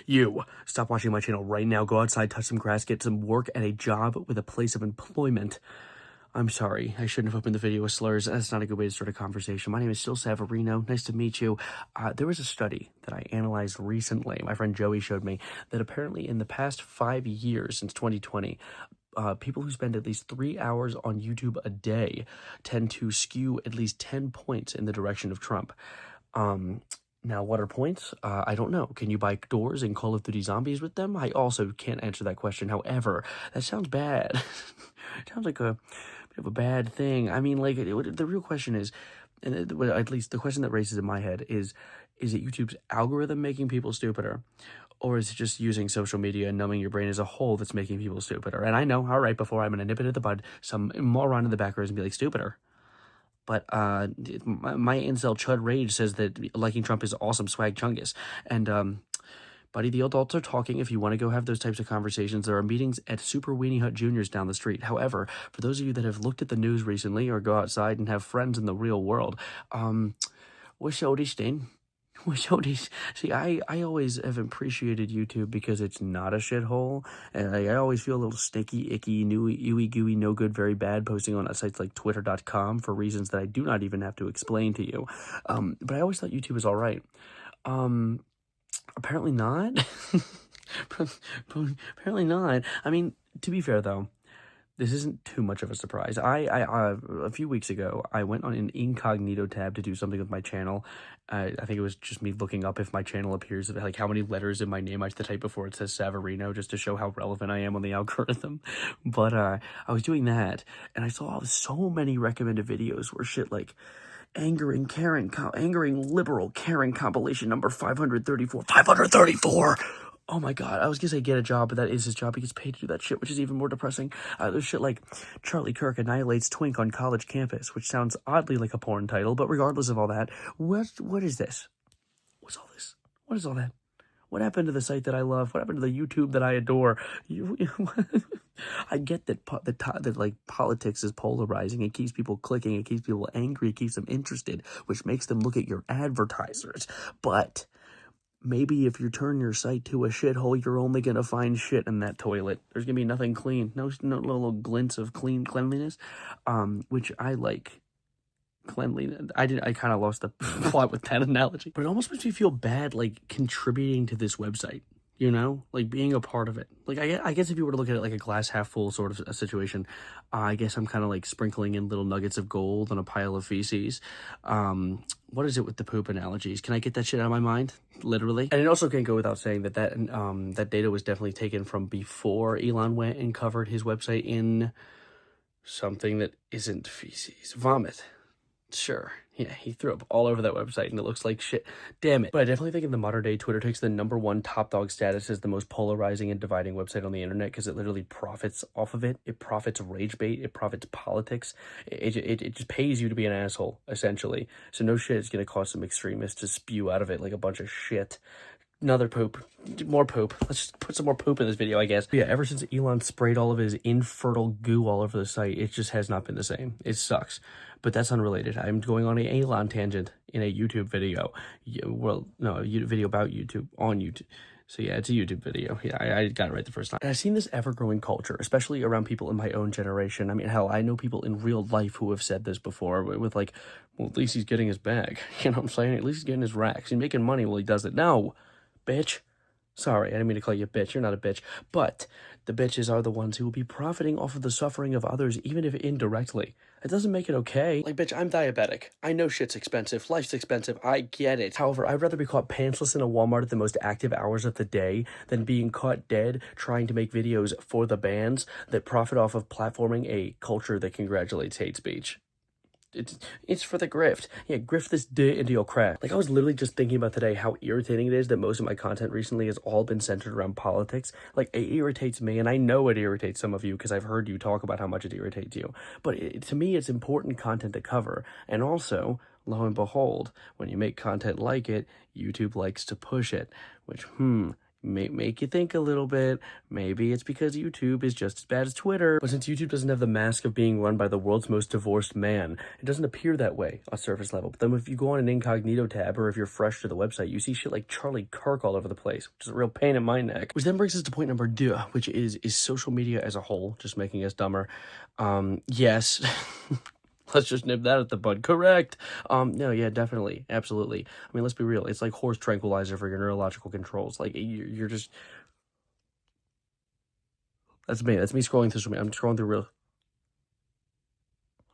You, stop watching my channel right now. Go outside, touch some grass, get some work and a job with a place of employment. I'm sorry, I shouldn't have opened the video with slurs. That's not a good way to start a conversation. My name is Sil Savarino. Nice to meet you. There was a study that I analyzed recently. My friend Joey showed me that apparently in the past 5 years, since 2020, people who spend at least 3 hours on YouTube a day tend to skew at least 10 points in the direction of Trump. Now, what are points? I don't know. Can you buy doors in Call of Duty Zombies with them? I also can't answer that question. However, that sounds bad. It sounds like a bit of a bad thing. I mean, like, the real question is, and at least the question that raises in my head is it YouTube's algorithm making people stupider? Or is it just using social media and numbing your brain as a whole that's making people stupider? And I know, all right, before I'm going to nip it in the bud, some moron in the back row is going to be like, stupider. But my incel Chud Rage says that liking Trump is awesome swag chungus. And, buddy, the adults are talking. If you want to go have those types of conversations, there are meetings at Super Weenie Hut Juniors down the street. However, for those of you that have looked at the news recently or go outside and have friends in the real world, what's all this thing? What's all this? See, I always have appreciated YouTube because it's not a shithole. And I always feel a little sticky, icky, ooey gooey, no good, very bad posting on sites like twitter.com for reasons that I do not even have to explain to you. But I always thought YouTube was all right. Apparently not. Apparently not. I mean, to be fair though, this isn't too much of a surprise. A few weeks ago, I went on an incognito tab to do something with my channel. I think it was just me looking up if my channel appears, like how many letters in my name I have to type before it says Savarino, just to show how relevant I am on the algorithm. But I was doing that, and I saw so many recommended videos where shit like angering liberal Karen compilation number 534. 534! Oh my god, I was gonna say get a job, but that is his job. He gets paid to do that shit, which is even more depressing. There's shit like Charlie Kirk annihilates twink on college campus, which sounds oddly like a porn title, but regardless of all that, what is this? What's all this? What is all that? What happened to the site that I love? What happened to the YouTube that I adore? I get that like politics is polarizing. It keeps people clicking. It keeps people angry. It keeps them interested, which makes them look at your advertisers. But maybe if you turn your site to a shithole, you're only going to find shit in that toilet. There's going to be nothing clean. No little glints of cleanliness, which I like. Cleanliness. I kind of lost the plot with that analogy. But it almost makes me feel bad, like, contributing to this website. You know? Like, being a part of it. Like, I guess if you were to look at it like a glass half full sort of a situation, I guess I'm kind of like sprinkling in little nuggets of gold on a pile of feces. What is it with the poop analogies? Can I get that shit out of my mind? Literally. And it also can't go without saying that data was definitely taken from before Elon went and covered his website in something that isn't feces. Vomit. Sure. Yeah, he threw up all over that website and it looks like shit. Damn it. But I definitely think in the modern day, Twitter takes the #1 top dog status as the most polarizing and dividing website on the internet because it literally profits off of it. It profits rage bait. It profits politics. It just pays you to be an asshole, essentially. So no shit, it's going to cause some extremists to spew out of it like a bunch of shit. Another poop. More poop. Let's just put some more poop in this video, I guess. But yeah, ever since Elon sprayed all of his infertile goo all over the site, it just has not been the same. It sucks. But that's unrelated. I'm going on an Elon tangent in a YouTube video. Well, no, a video about YouTube, on YouTube. So yeah, it's a YouTube video. Yeah, I got it right the first time. And I've seen this ever-growing culture, especially around people in my own generation. I mean, hell, I know people in real life who have said this before with like, well, at least he's getting his bag. You know what I'm saying? At least he's getting his racks. He's making money while he does it. No, bitch. Sorry, I didn't mean to call you a bitch. You're not a bitch. But the bitches are the ones who will be profiting off of the suffering of others, even if indirectly. It doesn't make it okay. Like, bitch, I'm diabetic. I know shit's expensive. Life's expensive. I get it. However, I'd rather be caught pantsless in a Walmart at the most active hours of the day than being caught dead trying to make videos for the bands that profit off of platforming a culture that congratulates hate speech. It's for the grift. Yeah, grift this dirt into your crap. Like, I was literally just thinking about today how irritating it is that most of my content recently has all been centered around politics. Like, it irritates me, and I know it irritates some of you because I've heard you talk about how much it irritates you. But to me, it's important content to cover. And also, lo and behold, when you make content like it, YouTube likes to push it, which, make you think a little bit. Maybe it's because YouTube is just as bad as Twitter. But since YouTube doesn't have the mask of being run by the world's most divorced man, it doesn't appear that way on surface level. But then if you go on an incognito tab, or if you're fresh to the website, you see shit like Charlie Kirk all over the place, which is a real pain in my neck. Which then brings us to point number 2, which is social media as a whole just making us dumber? Yes. Let's just nip that at the bud. Correct. No, yeah, definitely. Absolutely. I mean, let's be real. It's like horse tranquilizer for your neurological controls. Like, you're just... That's me. That's me scrolling through something. I'm scrolling through real...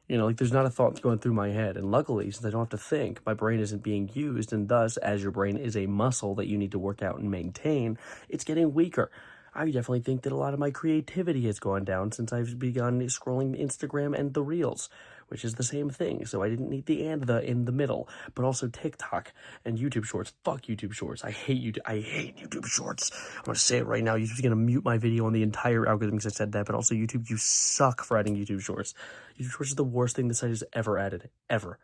like, there's not a thought going through my head. And luckily, since I don't have to think, my brain isn't being used. And thus, as your brain is a muscle that you need to work out and maintain, it's getting weaker. I definitely think that a lot of my creativity has gone down since I've begun scrolling Instagram and the Reels, which is the same thing. So I didn't need the and the in the middle, but also TikTok and YouTube Shorts. Fuck YouTube Shorts. I hate YouTube Shorts. I'm going to say it right now. YouTube's going to mute my video on the entire algorithm because I said that, but also YouTube, you suck for adding YouTube Shorts. YouTube Shorts is the worst thing the site has ever added. Ever.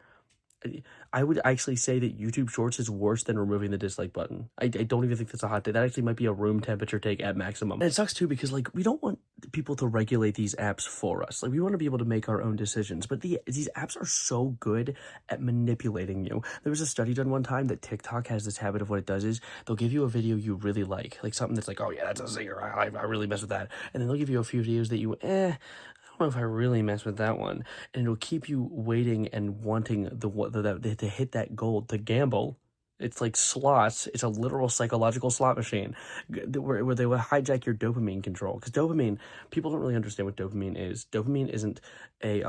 I would actually say that YouTube Shorts is worse than removing the dislike button. I don't even think that's a hot take. That actually might be a room temperature take at maximum. And it sucks too because, like, we don't want people to regulate these apps for us. Like, we want to be able to make our own decisions. But these apps are so good at manipulating you. There was a study done one time that TikTok has this habit of what it does is they'll give you a video you really like something that's like, oh yeah, that's a zinger. I really mess with that. And then they'll give you a few videos that you, I don't know if I really mess with that one, and it'll keep you waiting and wanting to hit that goal, to gamble. It's like slots. It's a literal psychological slot machine where they will hijack your dopamine control. Because dopamine, people don't really understand what dopamine is. Dopamine isn't a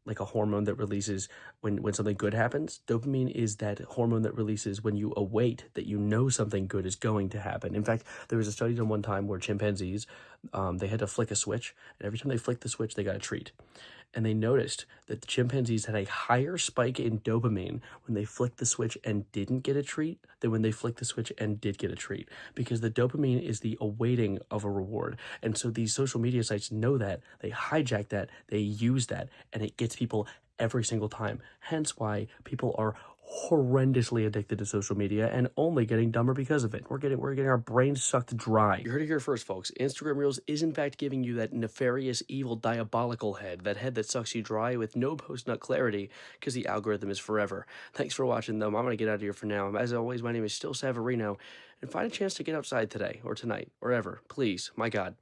like a hormone that releases when something good happens. Dopamine is that hormone that releases when you await that you know something good is going to happen. In fact, there was a study done one time where chimpanzees, they had to flick a switch, and every time they flicked the switch, they got a treat. And they noticed that the chimpanzees had a higher spike in dopamine when they flicked the switch and didn't get a treat than when they flicked the switch and did get a treat, because the dopamine is the awaiting of a reward. And so these social media sites know that, they hijack that, they use that, and it gets people every single time. Hence why people are horrendously addicted to social media and only getting dumber because of it. We're getting our brains sucked dry. You heard it here first, folks. Instagram Reels is in fact giving you that nefarious, evil, diabolical head that sucks you dry with no post-nut clarity because the algorithm is forever. Thanks for watching, though. I'm going to get out of here for now. As always, my name is still Savarino, and find a chance to get outside today or tonight or ever. Please, my God.